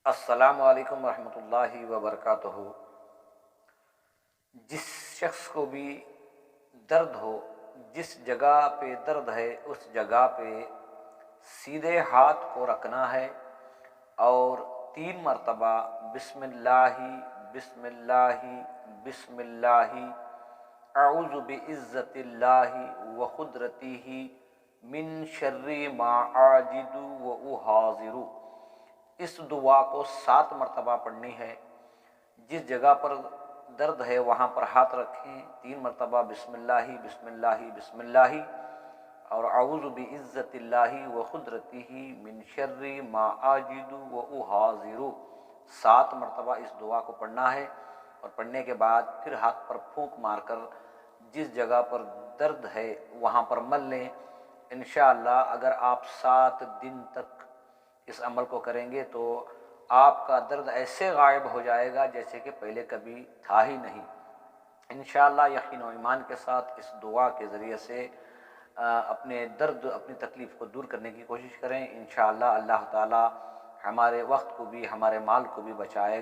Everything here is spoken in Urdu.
السلام علیکم ورحمۃ اللہ وبرکاتہ۔ جس شخص کو بھی درد ہو، جس جگہ پہ درد ہے اس جگہ پہ سیدھے ہاتھ کو رکھنا ہے اور 3 مرتبہ بسم اللہ بسم اللہ بسم اللہ، اعوذ بعزت اللہ وقدرتہ من شر ما اعجز واحاذر، اس دعا کو 7 مرتبہ پڑھنی ہے۔ جس جگہ پر درد ہے وہاں پر ہاتھ رکھیں، 3 مرتبہ بسم اللہ بسم اللہ بسم اللہ اور اعوذ بعزت اللہ وقدرتہ من شر ما اعجز واحاذر، 7 مرتبہ اس دعا کو پڑھنا ہے۔ اور پڑھنے کے بعد پھر ہاتھ پر پھونک مار کر جس جگہ پر درد ہے وہاں پر مل لیں۔ انشاءاللہ اگر آپ 7 دن تک اس عمل کو کریں گے تو آپ کا درد ایسے غائب ہو جائے گا جیسے کہ پہلے کبھی تھا ہی نہیں۔ انشاءاللہ یقین و ایمان کے ساتھ اس دعا کے ذریعے سے اپنے درد، اپنی تکلیف کو دور کرنے کی کوشش کریں۔ انشاءاللہ اللہ تعالی ہمارے وقت کو بھی، ہمارے مال کو بھی بچائے گا۔